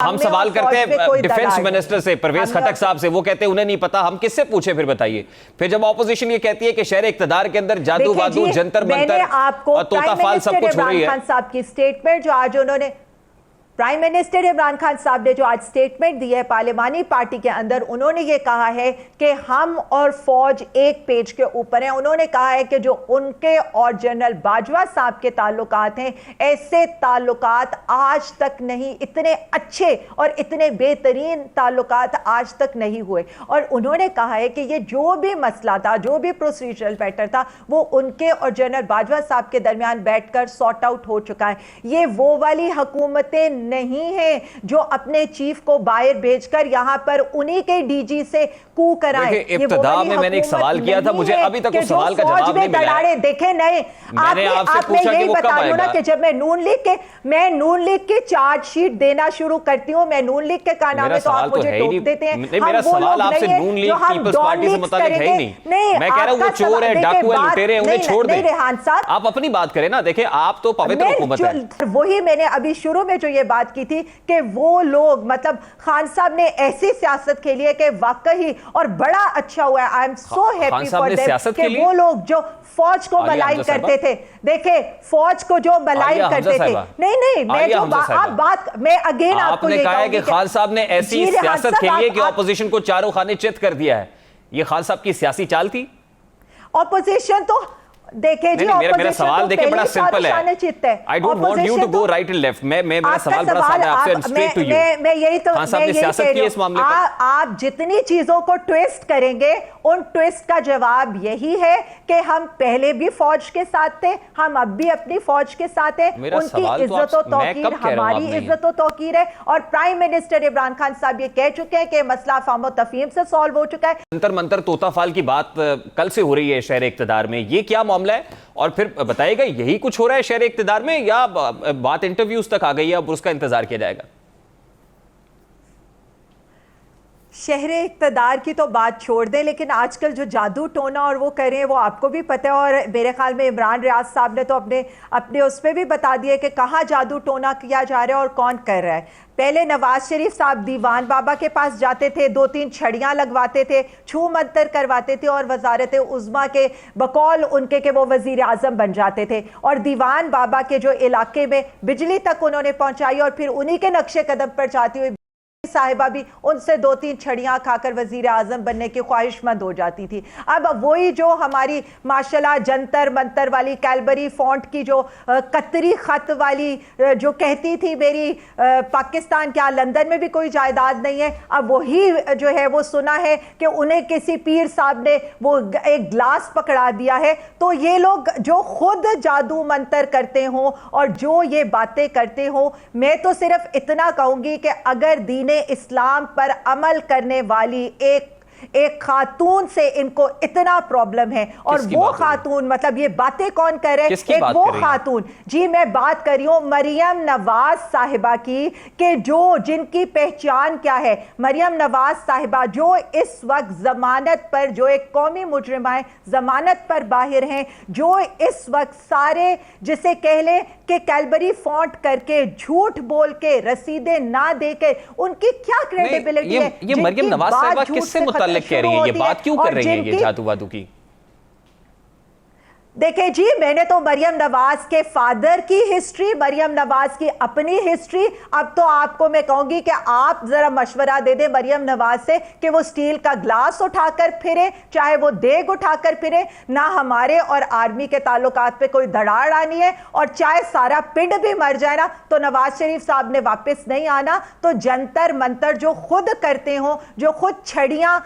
ہم سوال کرتے ہیں ڈیفنس منسٹر سے، پرویز خٹک صاحب سے، وہ کہتے ہیں انہیں نہیں پتا، ہم کس سے پوچھیں پھر بتائیے؟ پھر جب اپوزیشن یہ کہتی ہے کہ شہر اقتدار کے اندر جادو وادو جنتر منتر اور طوطا فال سب کچھ ہو رہی ہے۔ عمران خان صاحب کی سٹیٹمنٹ جو آج انہوں نے پرائم منسٹر عمران خان صاحب نے جو آج سٹیٹمنٹ دی ہے پارلیمانی پارٹی کے اندر، انہوں نے یہ کہا ہے کہ ہم اور فوج ایک پیج کے اوپر ہیں۔ انہوں نے کہا ہے کہ جو ان کے اور جنرل باجوہ صاحب کے تعلقات ہیں، ایسے تعلقات آج تک نہیں، اتنے اچھے اور اتنے بہترین تعلقات آج تک نہیں ہوئے۔ اور انہوں نے کہا ہے کہ یہ جو بھی مسئلہ تھا، جو بھی پروسیجرل میٹر تھا، وہ ان کے اور جنرل باجوہ صاحب کے درمیان بیٹھ کر سارٹ آؤٹ ہو چکا ہے۔ یہ وہ والی حکومتیں نہیں ہیں جو اپنے چیف کو باہر بھیج کر یہاں پر انہی کے ڈی جی سے کو کرائیں۔ ابتدا میں نے ایک سوال کیا تھا، مجھے ابھی تک اس سوال کا جواب نہیں ملا ہے۔ دیکھیں نہیں، آپ میں یہی بتا دوں نا کہ جب میں نون لیگ کے چارج شیٹ دینا شروع کرتی ہوں، میں نون لیگ کے کارنامے تو آپ مجھے ٹوک دیتے ہیں۔ میرا سوال آپ سے نون لیگ پیپلز پارٹی سے متعلق ہے ہی نہیں۔ میں کہہ رہا ہوں وہ چور ہے، ڈاکو ہے، لٹیرے ہیں، انہیں چھوڑ دیں۔ آپ اپنی بات کریں نا، دیکھیں آپ تو پوتر حکومت ہے۔ وہی میں نے ابھی شروع میں جو یہ بات کی تھی کہ وہ لوگ، مطلب خان صاحب نے ایسی سیاست کے لیے کہ واقعی اور بڑا اچھا ہوا ہے۔ I am so happy for them کہ وہ لوگ جو فوج کو ملائن کرتے تھے، دیکھیں فوج کو جو ملائن کرتے تھے، نہیں میں جو آپ بات میں اگین آپ کو یہ کہا ہے کہ خان صاحب نے ایسی سیاست کے لیے کہ اپوزیشن کو چاروں خانے چت کر دیا ہے، یہ خان صاحب کی سیاسی چال تھی؟ اپوزیشن تو دیکھیں جی، میرا سوال دیکھیں بڑا سمپل ہے۔ I don't want you to go right and left۔ میرا سوال بڑا سادہ ہے آپ سے، straight to you۔ میں یہی تو خان صاحب نے سیاست کی اس معاملے پر؟ آپ جتنی چیزوں کو ٹویسٹ کریں گے، ان ٹویسٹ کا جواب یہی ہے کہ ہم پہلے بھی فوج کے ساتھ تھے، ہم اب بھی اپنی فوج کے ساتھ ہیں، ان کی عزت و توقیر ہماری عزت و توقیر ہے۔ اور پرائم منسٹر عمران خان صاحب یہ کہہ چکے ہیں کہ مسئلہ فہم و تفہیم سے سالو ہو چکا ہے۔ جنتر منتر طوطا فال کی بات کل سے ہو رہی ہے شہر اقتدار میں، یہ کیا معاملہ ہے؟ اور پھر بتائے گا یہی کچھ ہو رہا ہے شہر اقتدار میں، یا بات انٹرویوز تک آ گئی ہے اب اس کا انتظار کیا جائے گا؟ شہر اقتدار کی تو بات چھوڑ دیں، لیکن آج کل جو جادو ٹونا اور وہ کر رہے ہیں وہ آپ کو بھی پتہ ہے، اور میرے خیال میں عمران ریاض صاحب نے تو اپنے اس پہ بھی بتا دیا کہ کہاں جادو ٹونا کیا جا رہا ہے اور کون کر رہا ہے۔ پہلے نواز شریف صاحب دیوان بابا کے پاس جاتے تھے، 2-3 چھڑیاں لگواتے تھے، چھو منتر کرواتے تھے، اور وزارت عظمیٰ کے بقول ان کے کہ وہ وزیر اعظم بن جاتے تھے، اور دیوان بابا کے جو علاقے میں بجلی تک انہوں نے پہنچائی، اور پھر انہی کے نقش قدم پر چاہتی ہوئی صاحبہ بھی ان سے 2-3 چھڑیاں کھا کر وزیر اعظم بننے کی خواہش مند ہو جاتی تھی۔ اب وہی جو ہماری ماشاءاللہ جنتر منتر والی کیلبری فونٹ کی جو قطری خط والی جو کہتی تھی میری پاکستان کیا لندن میں بھی کوئی جائیداد نہیں ہے، اب وہی جو ہے وہ سنا ہے کہ انہیں کسی پیر صاحب نے وہ ایک گلاس پکڑا دیا ہے۔ تو یہ لوگ جو خود جادو منتر کرتے ہوں اور جو یہ باتیں کرتے ہوں، میں تو صرف اتنا کہوں گی کہ اگر دین اسلام پر عمل کرنے والی ایک خاتون سے ان کو اتنا پرابلم ہے، اور وہ خاتون مطلب یہ باتیں کون کر رہے ہیں؟ ایک وہ خاتون، جی میں بات کر رہی ہوں مریم نواز صاحبہ کی، کہ جن کی پہچان کیا ہے، مریم نواز صاحبہ جو اس وقت ضمانت پر، جو ایک قومی مجرمہ ہے، ضمانت پر باہر ہیں، جو اس وقت سارے جسے کہہ لیں کہ کیلبری فونٹ کر کے جھوٹ بول کے رسیدیں نہ دے کے ان کی کیا کریڈیبلٹی ہے؟ یہ مریم نواز صاحبہ کس سے متعلق کہہ رہی ہیں؟ یہ بات کیوں کر رہی ہیں یہ جادو وادو کی؟ دیکھیں جی، میں نے تو مریم نواز کے فادر کی ہسٹری، مریم نواز کی اپنی ہسٹری، اب تو آپ کو میں کہوں گی کہ آپ ذرا مشورہ دے دیں مریم نواز سے کہ وہ سٹیل کا گلاس اٹھا کر پھرے، چاہے وہ دیگ اٹھا کر پھرے، نہ ہمارے اور آرمی کے تعلقات پہ کوئی دھڑاڑ آنی ہے، اور چاہے سارا پنڈ بھی مر جائے نا تو نواز شریف صاحب نے واپس نہیں آنا۔ تو جنتر منتر جو خود کرتے ہوں، جو خود چھڑیاں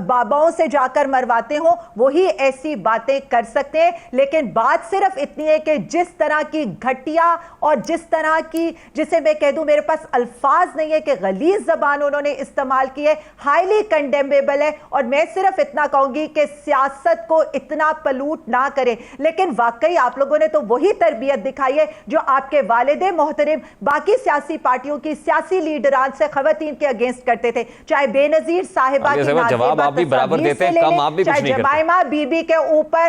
باباؤں سے جا کر مرواتے ہوں، وہی ایسی باتیں کر سکتے ہیں۔ لیکن بات صرف اتنی ہے کہ جس طرح کی گھٹیا اور جس طرح کی، جسے میں کہہ دوں، میرے پاس الفاظ نہیں ہے کہ غلیظ زبان انہوں نے استعمال کی ہے، ہائیلی کنڈیمیبل ہے۔ اور میں صرف اتنا کہوں گی کہ سیاست کو اتنا پلوٹ نہ کرے، لیکن واقعی آپ لوگوں نے تو وہی تربیت دکھائی ہے جو آپ کے والد محترم باقی سیاسی پارٹیوں کی سیاسی لیڈران سے خواتین کے اگینسٹ کرتے تھے، چاہے بے نظیر صاحبہ کی جواب آپ بھی برابر دیتے ہیں، کم آپ بھی کچھ نہیں کرتے، چاہے جمائمہ بی بی کے اوپر